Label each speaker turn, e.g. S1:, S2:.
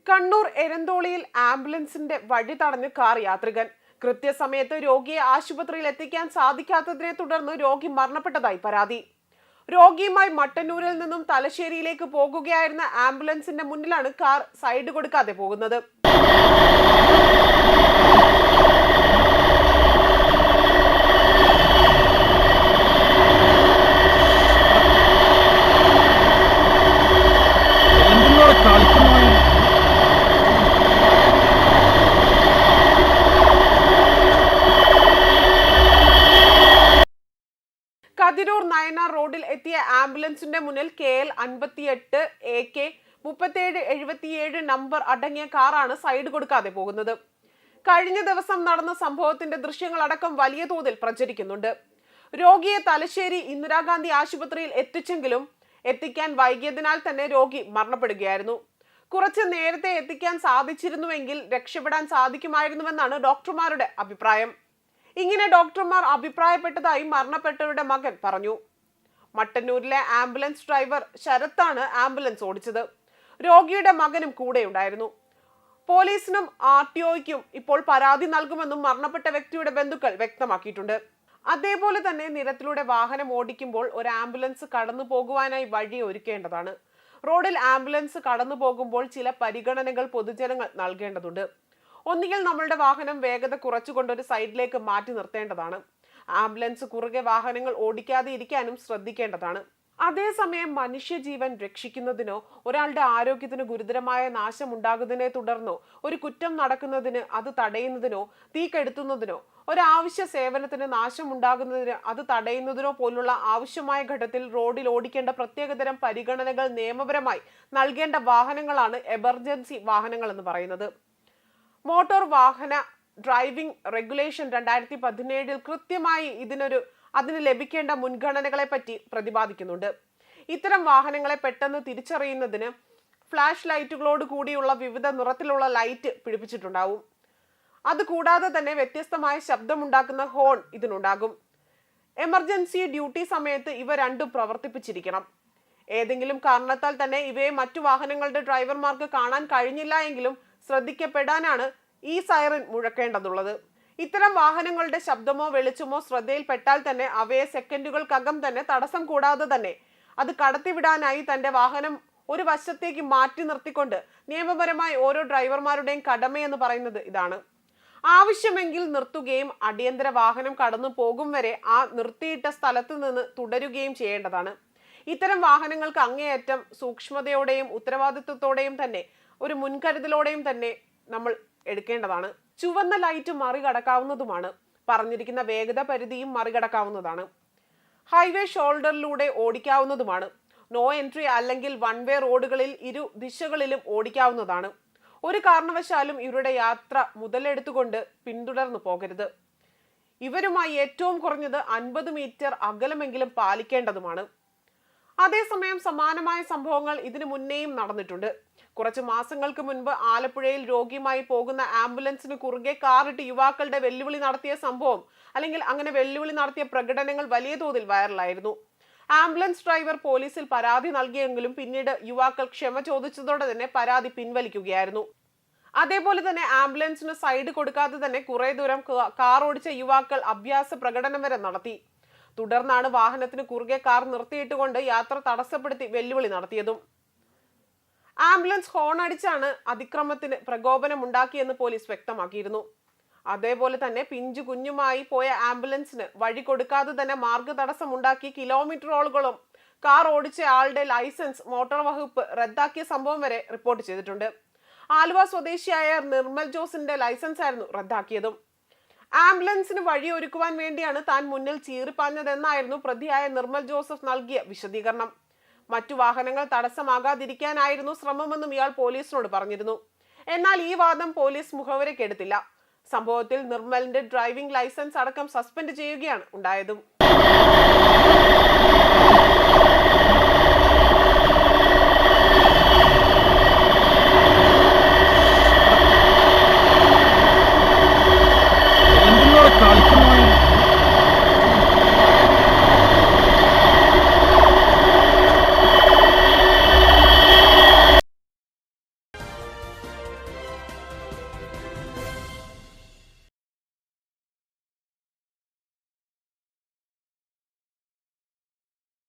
S1: കണ്ണൂർ എരന്തോളിയിൽ ആംബുലൻസിന്റെ വഴി തടഞ്ഞ് കാർ യാത്രികൻ. കൃത്യസമയത്ത് രോഗിയെ ആശുപത്രിയിൽ എത്തിക്കാൻ സാധിക്കാത്തതിനെ തുടർന്ന് രോഗി മരണപ്പെട്ടതായി പരാതി. രോഗിയുമായി മട്ടന്നൂരിൽ നിന്നും തലശ്ശേരിയിലേക്ക് പോകുകയായിരുന്ന ആംബുലൻസിന്റെ മുന്നിലാണ് കാർ സൈഡ് കൊടുക്കാതെ പോകുന്നത്. കതിരൂർ നയനാർ റോഡിൽ എത്തിയ ആംബുലൻസിന്റെ മുന്നിൽ KL 58 AK 3777 നമ്പർ അടങ്ങിയ കാറാണ് സൈഡ് കൊടുക്കാതെ പോകുന്നത്. കഴിഞ്ഞ ദിവസം നടന്ന സംഭവത്തിന്റെ ദൃശ്യങ്ങളടക്കം വലിയ തോതിൽ പ്രചരിക്കുന്നുണ്ട്. രോഗിയെ തലശ്ശേരി ഇന്ദിരാഗാന്ധി ആശുപത്രിയിൽ എത്തിച്ചെങ്കിലും എത്തിക്കാൻ വൈകിയതിനാൽ തന്നെ രോഗി മരണപ്പെടുകയായിരുന്നു. കുറച്ച് നേരത്തെ എത്തിക്കാൻ സാധിച്ചിരുന്നുവെങ്കിൽ രക്ഷപ്പെടാൻ സാധിക്കുമായിരുന്നുവെന്നാണ് ഡോക്ടർമാരുടെ അഭിപ്രായം. ഇങ്ങനെ ഡോക്ടർമാർ അഭിപ്രായപ്പെട്ടതായി മരണപ്പെട്ടവരുടെ മകൻ പറഞ്ഞു. മട്ടന്നൂരിലെ ആംബുലൻസ് ഡ്രൈവർ ശരത്താണ് ആംബുലൻസ് ഓടിച്ചത്. രോഗിയുടെ മകനും കൂടെയുണ്ടായിരുന്നു. പോലീസിനും RTOയ്ക്കും ഇപ്പോൾ പരാതി നൽകുമെന്നും മരണപ്പെട്ട വ്യക്തിയുടെ ബന്ധുക്കൾ വ്യക്തമാക്കിയിട്ടുണ്ട്. അതേപോലെ തന്നെ നിരത്തിലൂടെ വാഹനം ഓടിക്കുമ്പോൾ ഒരു ആംബുലൻസ് കടന്നു പോകുവാനായി വഴി ഒരുക്കേണ്ടതാണ്. റോഡിൽ ആംബുലൻസ് കടന്നു പോകുമ്പോൾ ചില പരിഗണനകൾ പൊതുജനങ്ങൾ നൽകേണ്ടതുണ്ട്. ഒന്നുകിൽ നമ്മളുടെ വാഹനം വേഗത കുറച്ചുകൊണ്ട് ഒരു സൈഡിലേക്ക് മാറ്റി നിർത്തേണ്ടതാണ്. ആംബുലൻസ് കുറുകെ വാഹനങ്ങൾ ഓടിക്കാതെ ഇരിക്കാനും ശ്രദ്ധിക്കേണ്ടതാണ്. അതേസമയം മനുഷ്യജീവൻ രക്ഷിക്കുന്നതിനോ ഒരാളുടെ ആരോഗ്യത്തിന് ഗുരുതരമായ നാശം ഉണ്ടാകുന്നതിനെ തുടർന്നോ ഒരു കുറ്റം നടക്കുന്നതിന് അത് തടയുന്നതിനോ തീ കെടുത്തുന്നതിനോ ഒരാവശ്യ സേവനത്തിന് നാശം ഉണ്ടാകുന്നതിന് അത് തടയുന്നതിനോ പോലുള്ള ആവശ്യമായ ഘട്ടത്തിൽ റോഡിൽ ഓടിക്കേണ്ട പ്രത്യേകതരം പരിഗണനകൾ നിയമപരമായി നൽകേണ്ട വാഹനങ്ങളാണ് എമർജൻസി വാഹനങ്ങൾ എന്ന് പറയുന്നത്. മോട്ടോർ വാഹന ഡ്രൈവിംഗ് റെഗുലേഷൻ 2017 കൃത്യമായി അതിന് ലഭിക്കേണ്ട മുൻഗണനകളെ പറ്റി പ്രതിപാദിക്കുന്നുണ്ട്. ഇത്തരം വാഹനങ്ങളെ പെട്ടെന്ന് തിരിച്ചറിയുന്നതിന് ഫ്ലാഷ് ലൈറ്റുകളോട് കൂടിയുള്ള വിവിധ നിറത്തിലുള്ള ലൈറ്റ് പിടിപ്പിച്ചിട്ടുണ്ടാവും. അതുകൂടാതെ തന്നെ വ്യത്യസ്തമായ ശബ്ദമുണ്ടാക്കുന്ന ഹോൺ ഇതിനുണ്ടാകും. എമർജൻസി ഡ്യൂട്ടി സമയത്ത് ഇവ രണ്ടും പ്രവർത്തിപ്പിച്ചിരിക്കണം. ഏതെങ്കിലും കാരണത്താൽ തന്നെ ഇവയെ മറ്റു വാഹനങ്ങളുടെ ഡ്രൈവർമാർക്ക് കാണാൻ കഴിഞ്ഞില്ല എങ്കിലും ശ്രദ്ധിക്കപ്പെടാനാണ് ഈ സൈറൻ മുഴക്കേണ്ടതുള്ളത്. ഇത്തരം വാഹനങ്ങളുടെ ശബ്ദമോ വെളിച്ചമോ ശ്രദ്ധയിൽപ്പെട്ടാൽ തന്നെ അവയെ സെക്കൻഡുകൾക്കകം തന്നെ തടസ്സം കൂടാതെ തന്നെ അത് കടത്തിവിടാനായി തന്റെ വാഹനം ഒരു വശത്തേക്ക് മാറ്റി നിർത്തിക്കൊണ്ട് നിയമപരമായി ഓരോ ഡ്രൈവർമാരുടെയും കടമയെന്ന് പറയുന്നത് ഇതാണ്. ആവശ്യമെങ്കിൽ നിർത്തുകയും അടിയന്തര വാഹനം കടന്നു പോകും വരെ ആ നിർത്തിയിട്ട സ്ഥലത്ത് നിന്ന് തുടരുകയും ചെയ്യേണ്ടതാണ്. ഇത്തരം വാഹനങ്ങൾക്ക് അങ്ങേയറ്റം സൂക്ഷ്മതയോടെയും ഉത്തരവാദിത്വത്തോടെയും തന്നെ ഒരു മുൻകരുതലോടെയും തന്നെ നമ്മൾ എടുക്കേണ്ടതാണ്. ചുവന്ന ലൈറ്റ് മറികടക്കാവുന്നതുമാണ്. പറഞ്ഞിരിക്കുന്ന വേഗത പരിധിയും മറികടക്കാവുന്നതാണ്. ഹൈവേ ഷോൾഡറിലൂടെ ഓടിക്കാവുന്നതുമാണ്. നോ എൻട്രി അല്ലെങ്കിൽ വൺ വേ റോഡുകളിൽ ഇരു ദിശകളിലും ഓടിക്കാവുന്നതാണ്. ഒരു കാരണവശാലും ഇവരുടെ യാത്ര മുതലെടുത്തുകൊണ്ട് പിന്തുടർന്നു പോകരുത്. ഇവരുമായി ഏറ്റവും കുറഞ്ഞത് 50 മീറ്റർ അകലമെങ്കിലും പാലിക്കേണ്ടതുമാണ്. അതേസമയം സമാനമായ സംഭവങ്ങൾ ഇതിനു മുന്നേയും നടന്നിട്ടുണ്ട്. കുറച്ച് മാസങ്ങൾക്ക് മുൻപ് ആലപ്പുഴയിൽ രോഗിയുമായി പോകുന്ന ആംബുലൻസിന് കുറുകെ കാറിട്ട് യുവാക്കളുടെ വെല്ലുവിളി നടത്തിയ സംഭവം അല്ലെങ്കിൽ അങ്ങനെ വെല്ലുവിളി നടത്തിയ പ്രകടനങ്ങൾ വലിയ തോതിൽ വൈറലായിരുന്നു. ആംബുലൻസ് ഡ്രൈവർ പോലീസിൽ പരാതി നൽകിയെങ്കിലും പിന്നീട് യുവാക്കൾ ക്ഷമ ചോദിച്ചതോടെ തന്നെ പരാതി പിൻവലിക്കുകയായിരുന്നു. അതേപോലെ തന്നെ ആംബുലൻസിന് സൈഡ് കൊടുക്കാതെ തന്നെ കുറെ ദൂരം കാർ ഓടിച്ച യുവാക്കൾ അഭ്യാസ പ്രകടനം വരെ നടത്തി. തുടർന്നാണ് വാഹനത്തിന് കുറുകെ കാർ നിർത്തിയിട്ടുകൊണ്ട് യാത്ര തടസ്സപ്പെടുത്തി വെല്ലുവിളി നടത്തിയതും. ആംബുലൻസ് ഹോൺ അടിച്ചാണ് അതിക്രമത്തിന് പ്രകോപനം ഉണ്ടാക്കിയെന്ന് പോലീസ് വ്യക്തമാക്കിയിരുന്നു. അതേപോലെ തന്നെ പിഞ്ചു കുഞ്ഞുമായി പോയ ആംബുലൻസിന് വഴി കൊടുക്കാതെ തന്നെ മാർഗ തടസ്സം ഉണ്ടാക്കി കിലോമീറ്ററോളം കാർ ഓടിച്ച ആളുടെ ലൈസൻസ് മോട്ടോർ വകുപ്പ് റദ്ദാക്കിയ സംഭവം വരെ റിപ്പോർട്ട് ചെയ്തിട്ടുണ്ട്. ആലുവ സ്വദേശിയായ നിർമ്മൽ ജോസിന്റെ ലൈസൻസ് ആയിരുന്നു റദ്ദാക്കിയതും. ആംബുലൻസിന് വഴിയൊരുക്കുവാൻ വേണ്ടിയാണ് താൻ മുന്നിൽ ചീറിപ്പാഞ്ഞതെന്നായിരുന്നു പ്രതിയായ നിർമ്മൽ ജോസഫ് നൽകിയ വിശദീകരണം. മറ്റു വാഹനങ്ങൾ തടസ്സമാകാതിരിക്കാനായിരുന്നു ശ്രമമെന്നും ഇയാൾ പോലീസിനോട് പറഞ്ഞിരുന്നു. എന്നാൽ ഈ വാദം പോലീസ് മുഖവരക്കെടുത്തില്ല. സംഭവത്തിൽ നിർമ്മലിന്റെ ഡ്രൈവിംഗ് ലൈസൻസ് അടക്കം സസ്പെൻഡ് ചെയ്യുകയാണ് ഉണ്ടായതും.